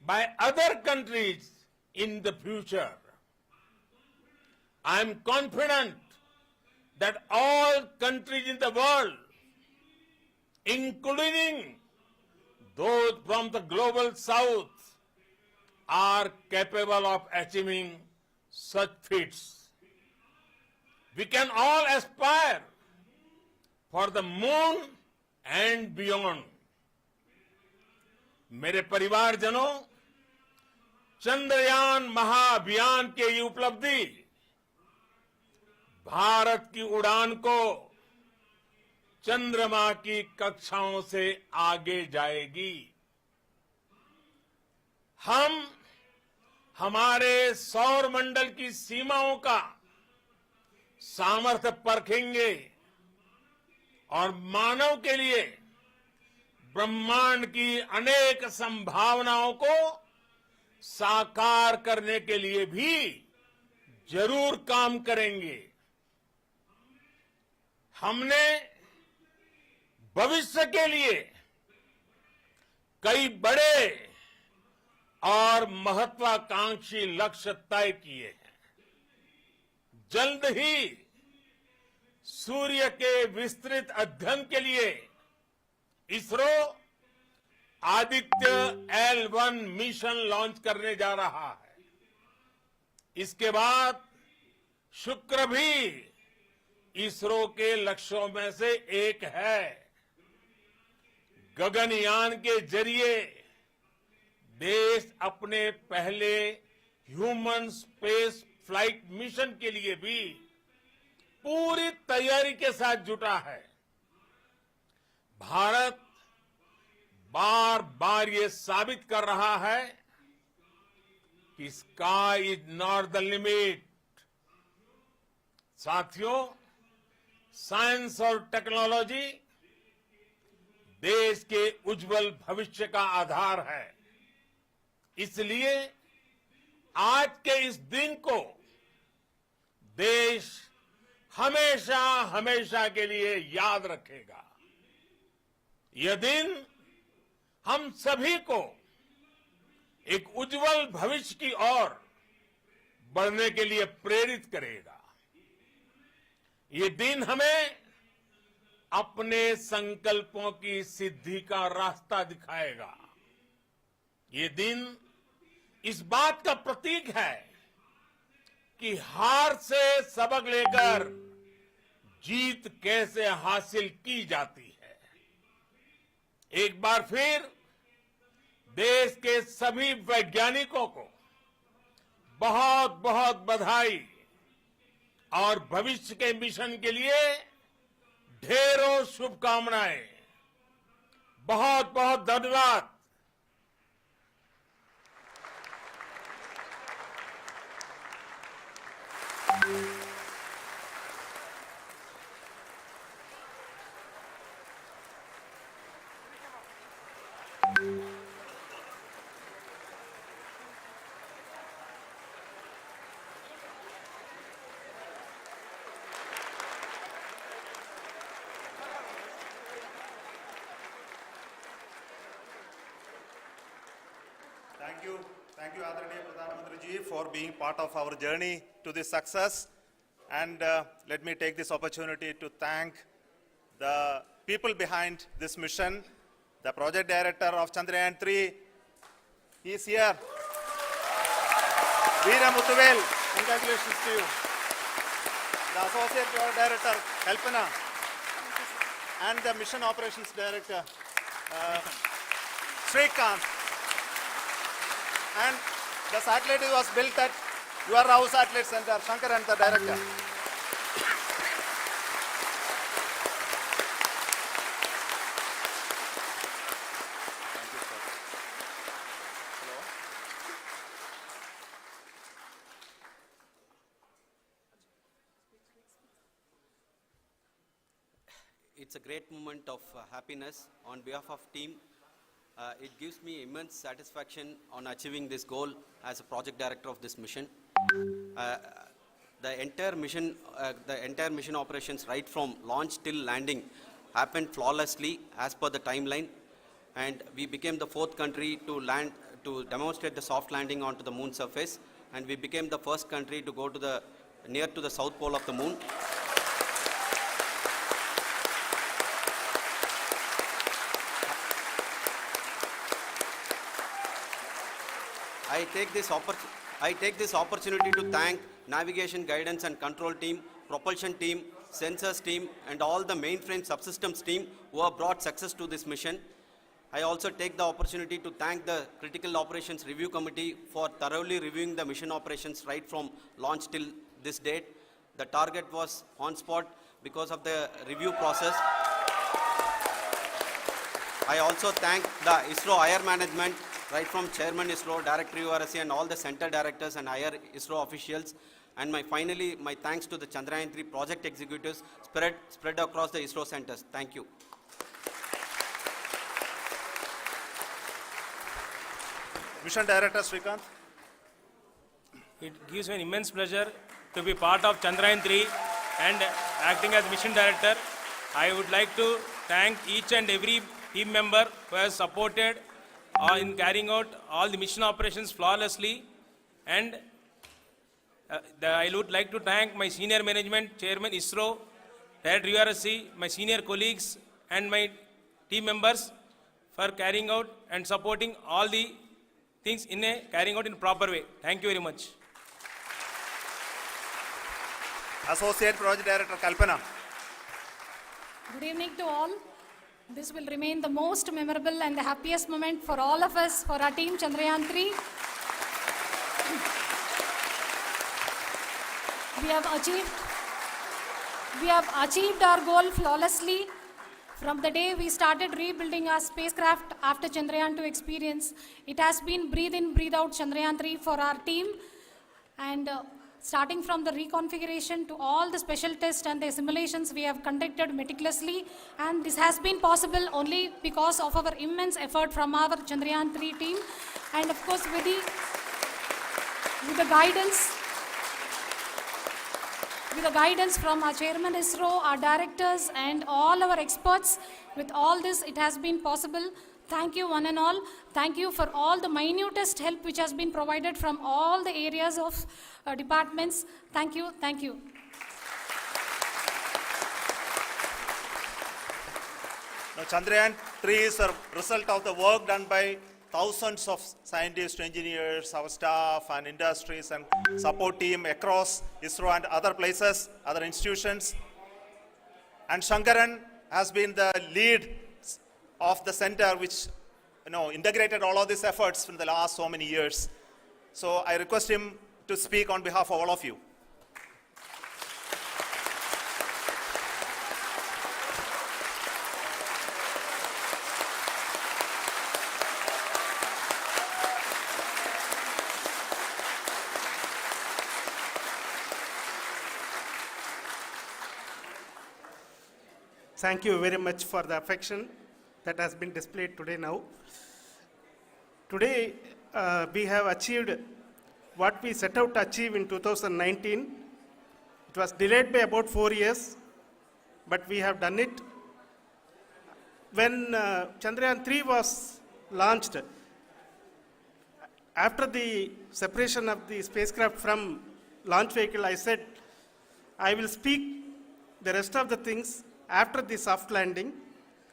by other countries in the future. I am confident that all countries in the world, including those from the global south, are capable of achieving such feats. We can all aspire for the moon and beyond. मेरे परिवारजनों, चंद्रयान महाअभियान के ये उपलब्धि भारत की उड़ान को चंद्रमा की कक्षाओं से आगे जाएगी। हम हमारे सौर मंडल की सीमाओं का सामर्थ्य परखेंगे और मानव के लिए ब्रह्मांड की अनेक संभावनाओं को साकार करने के लिए भी जरूर काम करेंगे। हमने भविष्य के लिए कई बड़े और महत्वाकांक्षी लक्ष्य तय किए हैं। जल्द ही सूर्य के विस्तृत अध्ययन के लिए ISRO Aditya L1 mission launch करने जा रहा है। इसके बाद शुक्र भी इसरो के लक्ष्यों में से एक है। गगनयान के जरिए देश अपने पहले ह्यूमन स्पेस फ्लाइट मिशन के लिए भी पूरी तैयारी के साथ जुटा है। भारत बार बार ये साबित कर रहा है कि sky is not the limit. साथियों, साइंस और टेक्नोलॉजी देश के उज्जवल भविष्य का आधार है। इसलिए आज के इस दिन को देश हमेशा हमेशा के लिए याद रखेगा। यह दिन हम सभी को एक उज्जवल भविष्य की ओर बढ़ने के लिए प्रेरित करेगा। ये दिन हमें अपने संकल्पों की सिद्धि का रास्ता दिखाएगा। ये दिन इस बात का प्रतीक है कि हार से सबक लेकर जीत कैसे हासिल की जाती है। एक बार फिर देश के सभी वैज्ञानिकों को बहुत बहुत बधाई और भविष्य के मिशन के लिए ढेरों शुभकामनाएं। बहुत बहुत धन्यवाद। Thank you, Adranaya Pradhan Mantri ji, for being part of our journey to this success. And let me take this opportunity to thank the people behind this mission, the project director of Chandrayaan-3. He is here. Vikram, congratulations to you. the Associate Director, Kalpana, and the Mission Operations Director, Sriharikota. And the satellite was built at your house satellite center, Shankaran, the director. It's a great moment of happiness on behalf of team. It gives me immense satisfaction on achieving this goal as a project director of this mission. The entire mission operations right from launch till landing happened flawlessly as per the timeline, and we became the 4th country to demonstrate the soft landing onto the moon surface, and we became the first country to go to near to the south pole of the moon. I take this opportunity to thank navigation, guidance and control team, propulsion team, sensors team and all the mainframe subsystems team who have brought success to this mission. I also take the opportunity to thank the Critical Operations Review Committee for thoroughly reviewing the mission operations right from launch till this date. The target was on spot because of the review process. I also thank the ISRO higher management, right from Chairman ISRO, Director URSC and all the center directors and higher ISRO officials. And finally, my thanks to the Chandrayaan-3 project executives spread across the ISRO centers. Thank you. Mission Director Srikanth. It gives me an immense pleasure to be part of Chandrayaan-3 and acting as Mission Director. I would like to thank each and every team member who has supported in carrying out all the mission operations flawlessly, and I would like to thank my senior management, Chairman ISRO, Director URSC, my senior colleagues and my team members for carrying out and supporting all the things carrying out in a proper way. Thank you very much. Associate Project Director Kalpana. Good evening to all. This will remain the most memorable and the happiest moment for all of us, for our team Chandrayaan-3. We have achieved our goal flawlessly. From the day we started rebuilding our spacecraft after Chandrayaan-2 experience, it has been breathe in, breathe out Chandrayaan-3 for our team. And starting from the reconfiguration to all the special tests and the simulations we have conducted meticulously, and this has been possible only because of our immense effort from our Chandrayaan-3 team, and of course with the guidance from our Chairman ISRO, our directors and all our experts. With all this, it has been possible. Thank you one and all. Thank you for all the minutest help which has been provided from all the areas of departments. Thank you. Thank you. Now, Chandrayaan-3 is a result of the work done by thousands of scientists, engineers, our staff and industries and support team across ISRO and other places, other institutions. And Shankaran has been the lead of the center which integrated all of these efforts in the last so many years. So I request him to speak on behalf of all of you. Thank you very much for the affection that has been displayed today now. Today, we have achieved what we set out to achieve in 2019. It was delayed by about 4 years, but we have done it. When Chandrayaan-3 was launched, after the separation of the spacecraft from launch vehicle, I said, I will speak the rest of the things after the soft landing.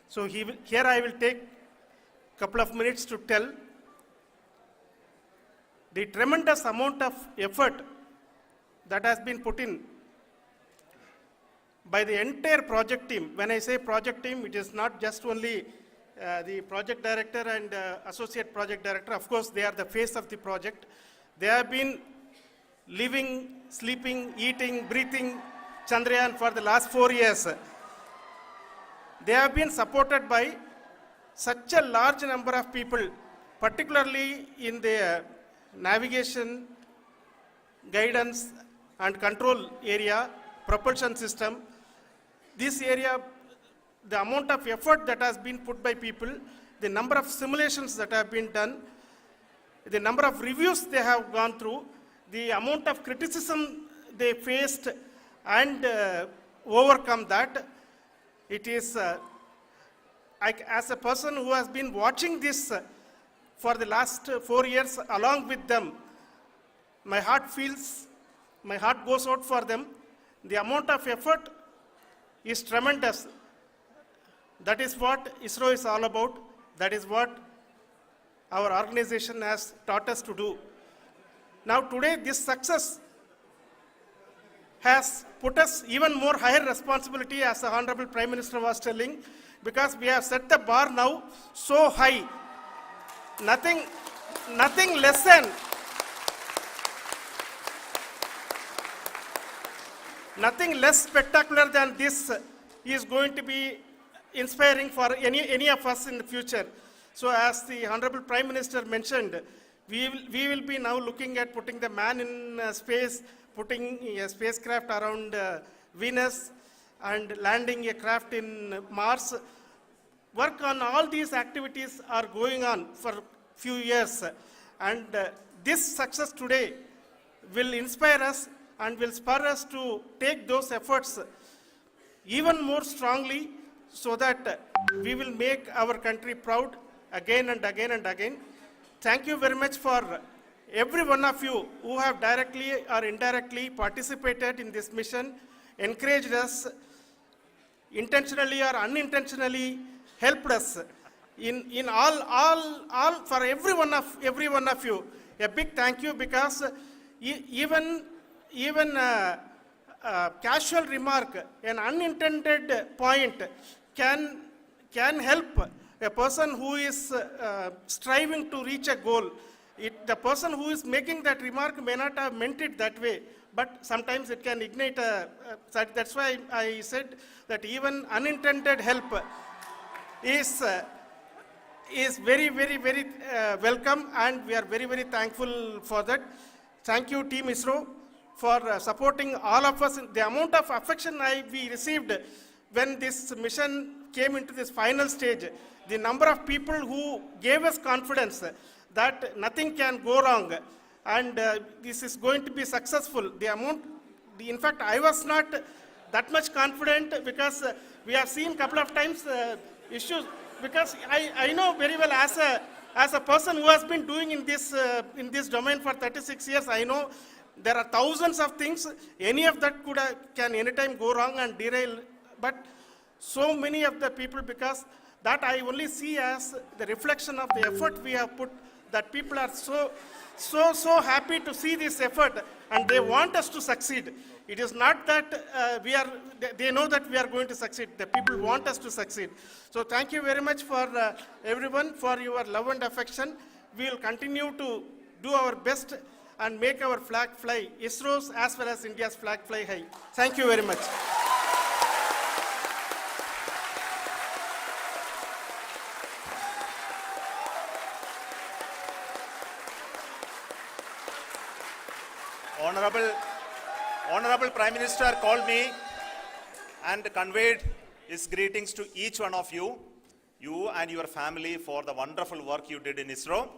So here I will take a couple of minutes to tell the tremendous amount of effort that has been put in by the entire project team. When I say project team, it is not just only the project director and associate project director. Of course, they are the face of the project. They have been living, sleeping, eating, breathing Chandrayaan for the last 4 years. They have been supported by such a large number of people, particularly in the navigation, guidance and control area, propulsion system. This area, the amount of effort that has been put by people, the number of simulations that have been done, the number of reviews they have gone through, the amount of criticism they faced and overcome that. It is, as a person who has been watching this for the last 4 years along with them, my heart goes out for them. The amount of effort is tremendous. That is what ISRO is all about. That is what our organization has taught us to do. Now today, this success has put us even more higher responsibility, as the Honorable Prime Minister was telling, because we have set the bar now so high. Nothing less than nothing less spectacular than this is going to be inspiring for any of us in the future. So as the Honorable Prime Minister mentioned, we will be now looking at putting the man in space, putting a spacecraft around Venus and landing a craft in Mars. Work on all these activities are going on for few years, and this success today will inspire us and will spur us to take those efforts even more strongly, so that we will make our country proud again and again and again. Thank you very much for every one of you who have directly or indirectly participated in this mission, encouraged us, intentionally or unintentionally helped us in all for every one of you. A big thank you, because even casual remark, an unintended point can help a person who is striving to reach a goal. The person who is making that remark may not have meant it that way, but sometimes it can ignite that's why I said that even unintended help is very, very, very welcome, and we are very, very thankful for that. Thank you, Team ISRO, for supporting all of us. The amount of affection we received when this mission came into this final stage, the number of people who gave us confidence that nothing can go wrong and this is going to be successful. In fact, I was not that much confident, because we have seen couple of times issues, because I know very well as a person who has been doing in this domain for 36 years, I know there are thousands of things. Any of that can anytime go wrong and derail. But so many of the people, because that I only see as the reflection of the effort we have put, that people are so happy to see this effort and they want us to succeed. It is not that they know that we are going to succeed. The people want us to succeed. So thank you very much for everyone for your love and affection. We will continue to do our best and make our flag fly, ISRO's as well as India's flag fly high. Thank you very much. Honorable Prime Minister called me and conveyed his greetings to each one of you and your family, for the wonderful work you did in ISRO.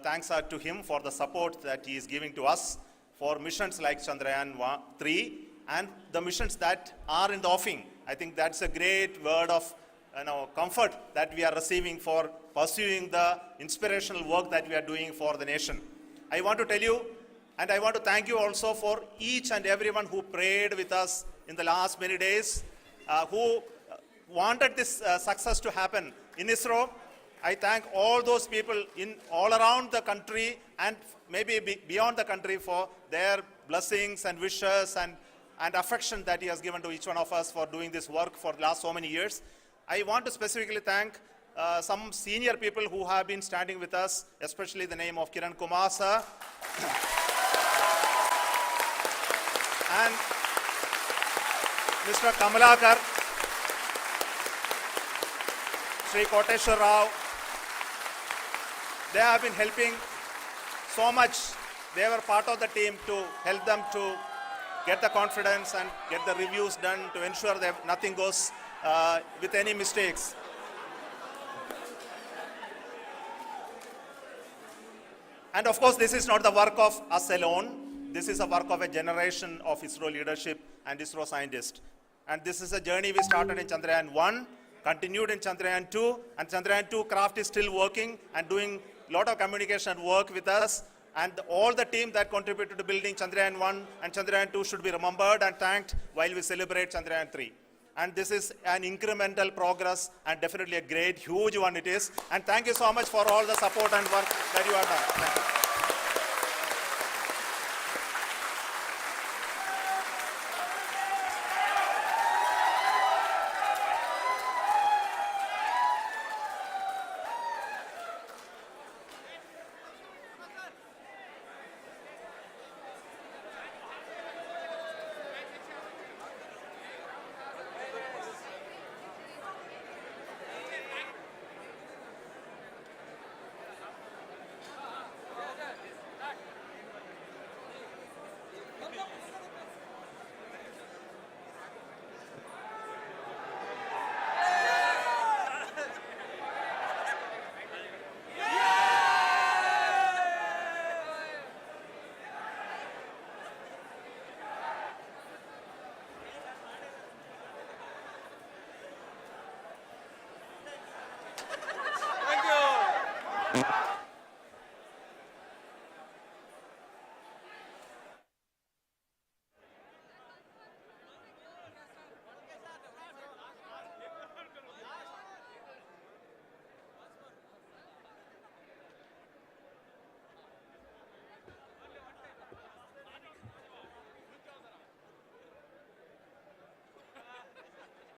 Thanks are to him for the support that he is giving to us for missions like Chandrayaan-3 and the missions that are in the offing. I think that's a great word of comfort that we are receiving for pursuing the inspirational work that we are doing for the nation. I want to tell you, and I want to thank you also for each and everyone who prayed with us in the last many days, who wanted this success to happen in ISRO. I thank all those people all around the country and maybe beyond the country for their blessings and wishes and affection that he has given to each one of us for doing this work for the last so many years. I want to specifically thank some senior people who have been standing with us, especially the name of Kiran Kumar sir. And Mr. Kamalakar, Sri Koteshwar Rao. They have been helping so much. They were part of the team to help them to get the confidence and get the reviews done to ensure that nothing goes with any mistakes. And of course, this is not the work of us alone. This is a work of a generation of ISRO leadership and ISRO scientists. And this is a journey we started in Chandrayaan-1, continued in Chandrayaan-2, and Chandrayaan-2 craft is still working and doing a lot of communication work with us. And all the team that contributed to building Chandrayaan-1 and Chandrayaan-2 should be remembered and thanked while we celebrate Chandrayaan-3. And this is an incremental progress and definitely a great, huge one it is. And thank you so much for all the support and work that you have done. Thank you. Thank you.